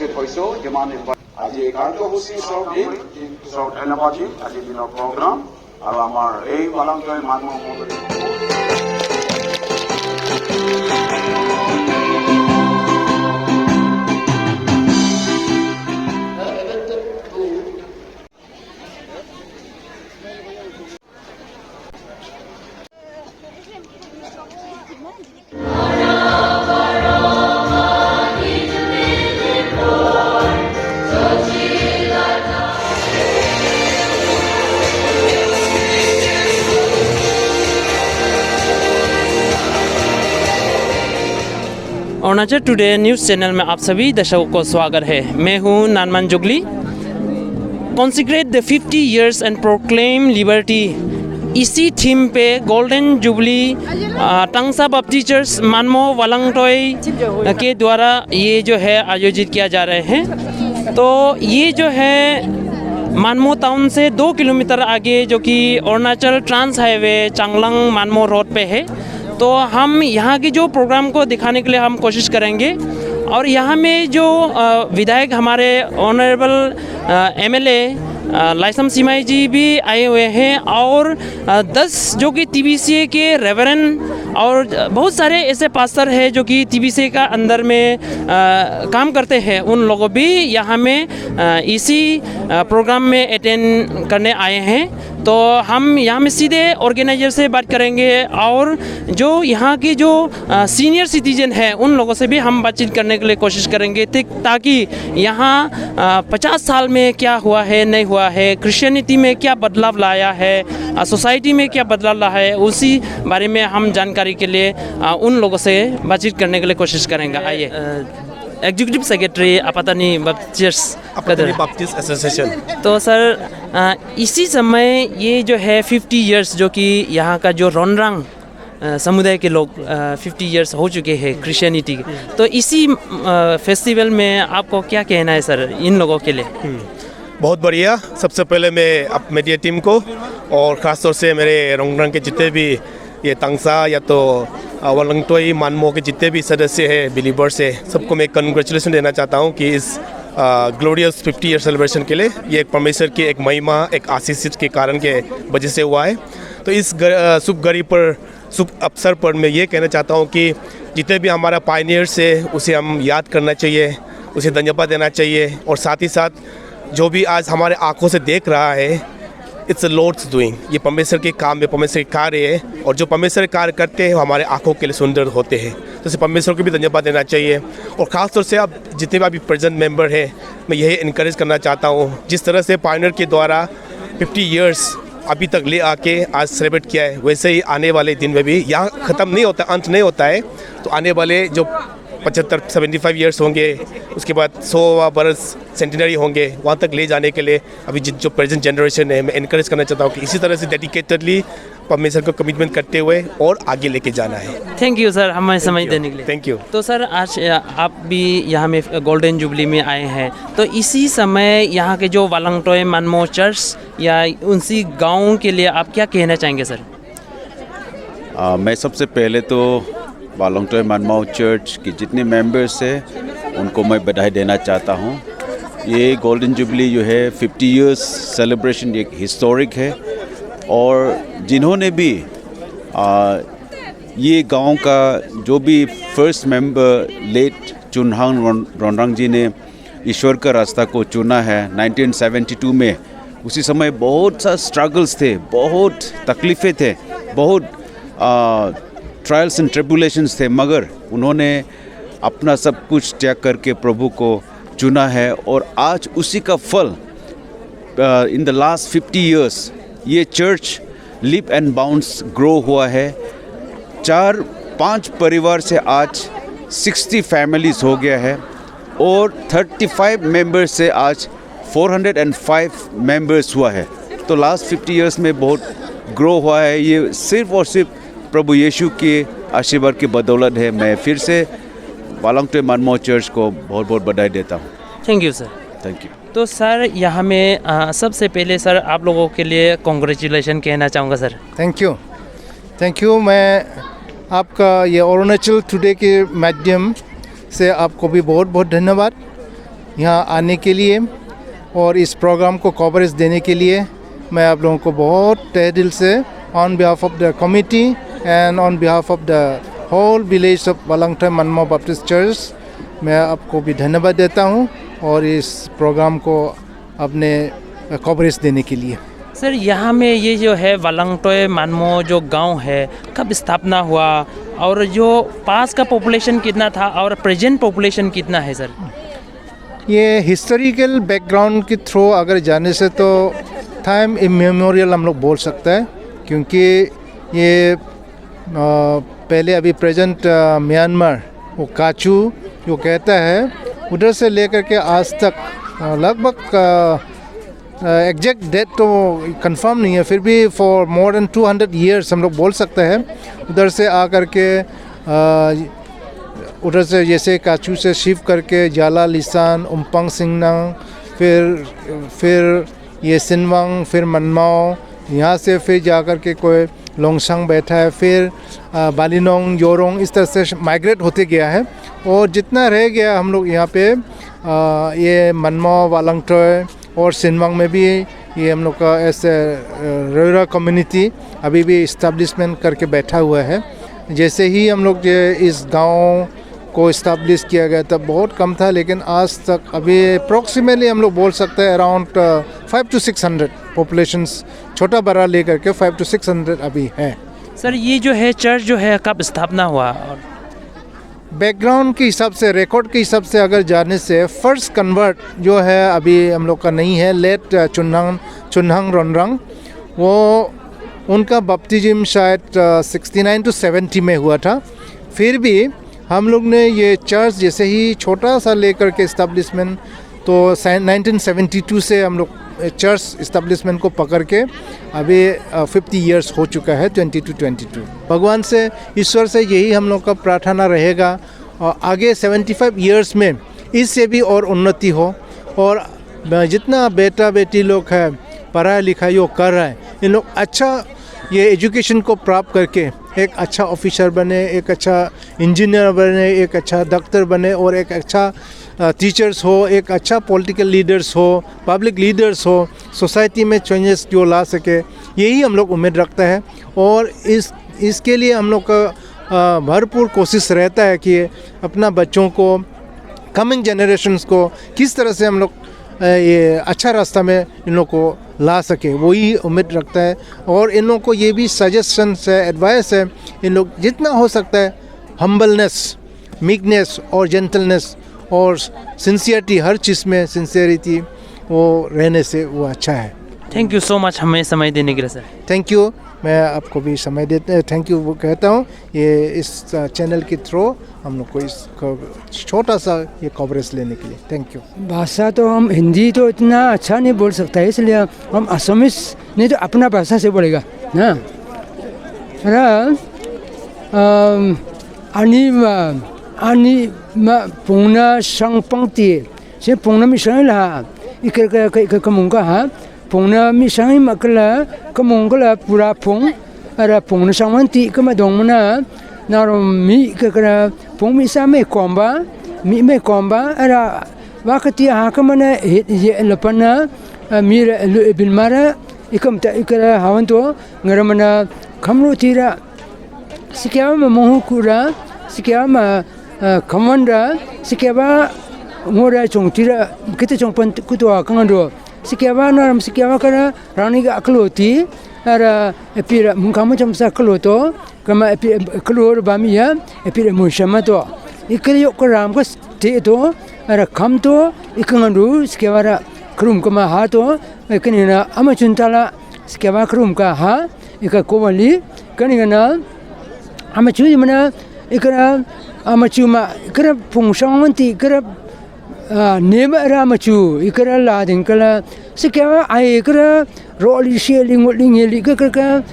উপস্থিত হৈছো যিমান আজি কাৰ্যসূচী চৰদিন ধন্যবাদী আজি দিনৰ প্ৰগ্ৰাম আৰু আমাৰ এই বালাংটয় মানুহ अरुणाचल टुडे न्यूज़ चैनल में आप सभी दर्शकों को स्वागत है। मैं हूं Nanman Jugli. Consecrate the 50 years and proclaim liberty, इसी थीम पे golden jubilee Tangsa Baptist church Manmao Wallangtoi के द्वारा ये जो है आयोजित किया जा रहे हैं। तो ये जो है मानमो टाउन से 2 किलोमीटर आगे जो कि Arunachal trans highway Changlang Manmao road पे है। तो हम यहाँ की जो प्रोग्राम को दिखाने के लिए हम कोशिश करेंगे और यहाँ में जो विधायक हमारे ऑनरेबल एमएलए लाइसम सिमाई जी भी आए हुए हैं और 10 जो कि टीबीसीए के रेवरेंड और बहुत सारे ऐसे पास्टर हैं जो कि टीबीसीए का अंदर में काम करते हैं, उन लोगों भी यहाँ में इसी प्रोग्राम में अटेंड करने आए हैं। तो हम यहाँ में सीधे ऑर्गेनाइजर से बात करेंगे और जो यहाँ की जो सीनियर सिटीजन है उन लोगों से भी हम बातचीत करने के लिए कोशिश करेंगे ताकि यहाँ 50 साल में क्या हुआ है नहीं हुआ है, क्रिश्चियनिटी में क्या बदलाव लाया है, सोसाइटी में क्या बदलाव लाया है, उसी बारे में हम जानकारी के लिए उन लोगों से बातचीत करने के लिए कोशिश करेंगे। आइए executive secretary Apatani Baptist association. तो सर इसी समय ये जो है 50 इयर्स जो कि यहाँ का जो रोनरांग समुदाय के लोग 50 इयर्स हो चुके हैं क्रिश्चियनिटी के, तो इसी फेस्टिवल में आपको क्या कहना है सर इन लोगों के लिए? बहुत बढ़िया। सबसे पहले मैं अब मीडिया टीम को और ख़ास तौर से मेरे रोंगरंग के जितने भी ये तंगसा या तो वालंगटोय मानमो के जितने भी सदस्य हैं बिलीवर्स है, सबको मैं कंग्रेचुलेसन देना चाहता हूँ कि इस ग्लोरियस 50 ईयर सेलिब्रेशन के लिए ये एक परमेश्वर की एक महिमा एक आशीष के कारण के वजह से हुआ है। तो इस शुभ अवसर पर मैं ये कहना चाहता हूँ कि जितने भी हमारा पायनियर्स है उसे हम याद करना चाहिए, उसे धन्यवाद देना चाहिए और साथ ही साथ जो भी आज हमारे आंखों से देख रहा है इट्स लॉर्ड्स डूइंग, ये परमेश्वर के काम में परमेश्वर के कार्य है और जो परमेश्वर कार्य करते हैं वो हमारे आंखों के लिए सुंदर होते हैं। तो इसे परमेश्वर को भी धन्यवाद देना चाहिए और ख़ास तौर से अब जितने भी अभी प्रेजेंट मेंबर हैं मैं यही इनकरेज करना चाहता हूँ, जिस तरह से पायनियर के द्वारा 50 इयर्स अभी तक ले आके आज सेलिब्रेट किया है, वैसे ही आने वाले दिन में भी यहाँ ख़त्म नहीं होता, अंत नहीं होता है। तो आने वाले जो 75 इयर्स होंगे, उसके बाद 100वां बरस सेंटिनरी होंगे, वहाँ तक ले जाने के लिए अभी जो प्रेजेंट जनरेशन है मैं इनकरेज करना चाहता हूँ कि इसी तरह से डेडिकेटेडली परमेश्वर को कमिटमेंट करते हुए और आगे लेके जाना है। थैंक यू सर हमें समय देने के लिए। Thank you. तो सर आज आप भी यहाँ में गोल्डन जुबली में आए हैं, तो इसी समय यहाँ के जो वालंगटोय मानमो चर्च या उनसी गाँव के लिए आप क्या कहना चाहेंगे सर? मैं सबसे पहले तो वालंगटोय मानमो चर्च के जितने मेंबर्स हैं उनको मैं बधाई देना चाहता हूँ। ये गोल्डन जुबली जो है 50 इयर्स सेलिब्रेशन एक हिस्टोरिक है और जिन्होंने भी ये गांव का जो भी फर्स्ट मेंबर लेट चुनहांग रोनरांग जी ने ईश्वर का रास्ता को चुना है 1972 में, उसी समय बहुत सा स्ट्रगल्स थे, बहुत तकलीफ़ें थे, बहुत ट्रायल्स एंड ट्रिबुलेशंस थे, मगर उन्होंने अपना सब कुछ त्याग करके प्रभु को चुना है और आज उसी का फल इन द लास्ट 50 इयर्स ये church lip and bounds grow हुआ है। 4-5 परिवार से आज 60 फैमिलीज़ हो गया है और 35 मेंबर्स से आज 405 मेंबर्स हुआ है। तो लास्ट 50 इयर्स में बहुत ग्रो हुआ है। ये सिर्फ और सिर्फ प्रभु यीशु के आशीर्वाद की बदौलत है। मैं फिर से वालंगटोय मानमो चर्च को बहुत बहुत बधाई देता हूँ। Thank you sir. Thank you. तो सर यहाँ में सबसे पहले सर आप लोगों के लिए कॉन्ग्रेचुलेशन कहना चाहूँगा सर। Thank you. मैं आपका ये अरुणाचल टुडे के माध्यम से आपको भी बहुत बहुत धन्यवाद। यहाँ आने के लिए और इस प्रोग्राम को कवरेज देने के लिए मैं आप लोगों को बहुत तहे दिल से on behalf of the committee and on behalf of the whole village of Wallangtoi Manmao Baptist church मैं आपको भी धन्यवाद देता हूँ और इस प्रोग्राम को अपने कवरेज देने के लिए। सर यहाँ में ये जो है वालंगटोय मनमो जो गांव है कब स्थापना हुआ और जो पास का पॉपुलेशन कितना था और प्रेजेंट पॉपुलेशन कितना है सर? ये हिस्टोरिकल बैकग्राउंड के थ्रू अगर जाने से तो टाइम इमेमोरियल हम लोग बोल सकते हैं, क्योंकि ये पहले अभी प्रेजेंट म्यांमार वो काचू जो कहता है उधर से लेकर के आज तक लगभग एग्जैक्ट डेट तो कंफर्म नहीं है, फिर भी फॉर मोर देन 200 ईयर्स हम लोग बोल सकते हैं। उधर से आकर के उधर से जैसे काचू से शिफ्ट करके जाला लिसान उम्पंग सिंगनांग फिर ये सिनवांग फिर मनमाओ, यहाँ से फिर जाकर के कोई लोंगसांग बैठा है, फिर बालिनोंग योरोंग, इस तरह से माइग्रेट होते गया है। और जितना रह गया हम लोग यहाँ पे ये मनमो वालंगटोय और सिनवांग में भी ये हम लोग का ऐसे रोयरा कम्युनिटी अभी भी इस्टेब्लिशमेंट करके बैठा हुआ है। जैसे ही हम लोग इस गांव को इस्टेब्लिश किया गया तब बहुत कम था, लेकिन आज तक अभी अप्रॉक्सीमेटली हम लोग बोल सकते हैं अराउंड 500 to 600 पॉपुलेशंस छोटा बड़ा लेकर के 500 to 600 अभी है। सर ये जो है चर्च जो है कब स्थापना हुआ? बैकग्राउंड के हिसाब से रिकॉर्ड के हिसाब से अगर जाने से फर्स्ट कन्वर्ट जो है अभी हम लोग का नहीं है, लेट चुनहंग रोनरंग, वो उनका बपतिज्म शायद 69 to 70 में हुआ था। फिर भी हम लोग ने ये चर्च जैसे ही छोटा सा लेकर के इस्टेब्लिशमेंट तो 1972 से हम लोग चर्च इस्टेब्लिशमेंट को पकड़ के अभी 50 ईयर्स हो चुका है, 2022। भगवान से ईश्वर से यही हम लोग का प्रार्थना रहेगा और आगे 75 ईयर्स में इससे भी और उन्नति हो और जितना बेटा बेटी लोग है पढ़ाई लिखाई वो कर रहा है, इन लोग अच्छा ये एजुकेशन को प्राप्त करके एक अच्छा ऑफिसर बने, एक अच्छा इंजीनियर बने, एक अच्छा डॉक्टर बने और एक अच्छा टीचर्स हो, एक अच्छा पॉलिटिकल लीडर्स हो, पब्लिक लीडर्स हो, सोसाइटी में चेंजेस जो ला सके, यही हम लोग उम्मीद रखते हैं। और इसके लिए हम लोग का भरपूर कोशिश रहता है कि अपना बच्चों को, कमिंग जनरेशन्स को किस तरह से हम लोग ये अच्छा रास्ता में इन लोग को ला सके, वही उम्मीद रखता है। और इन लोग को ये भी सजेशंस है, एडवाइस है, इन लोग जितना हो सकता है हम्बलनेस, मीकनेस और जेंटलनेस और सिंसियरिटी, हर चीज़ में सिंसियरिटी वो रहने से वो अच्छा है। थैंक यू सो मच हमें समय देने के लिए सर। थैंक यू, मैं आपको भी समय देते थैंक यू वो कहता हूँ। ये इस चैनल के थ्रू हम लोग को इस छोटा सा ये कवरेज लेने के लिए थैंक यू। भाषा तो हम हिंदी तो इतना अच्छा नहीं बोल सकता है, इसलिए हम असमीज नहीं तो अपना भाषा से बोलेगा ना। अनि पुंगना संग पंक्ति से पुंगना मी संग ला इकर कमुंगा हा पुंगना मी संग मकला कमुंगला पूरा पुंग अरे पुंगना संगंती कमा दोंगना नारो मी ककरा पुंग मी सामे कोंबा मी में कोंबा अरे वाकती हाकमना ये लपना मी बिलमारा इकर हावन तो ngramana khamro tira sikyama mohukura sikyama kamanda sikyaba ngora chongtira kita chongpan kutwa kangando sikyaba naram sikyaba kana rani ga akloti ara epira mungkamu chamsa kloto kama klor bamiya epira mushama to ikriyo koram ko te to ara kham to ikangandu sikyaba krum kama ha to kanina amachuntala sikyaba krum ka ha ika kowali kanina amachu mana ikara amachuma ikara pungsangmanti ikara neba ramachu ikara ladin kala sikya ai ikara roli sheling ngoli ikara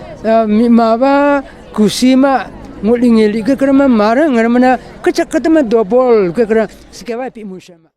maba kusima ngoli ikara mara ngaramana kachakatama double ikara sikya pi mushama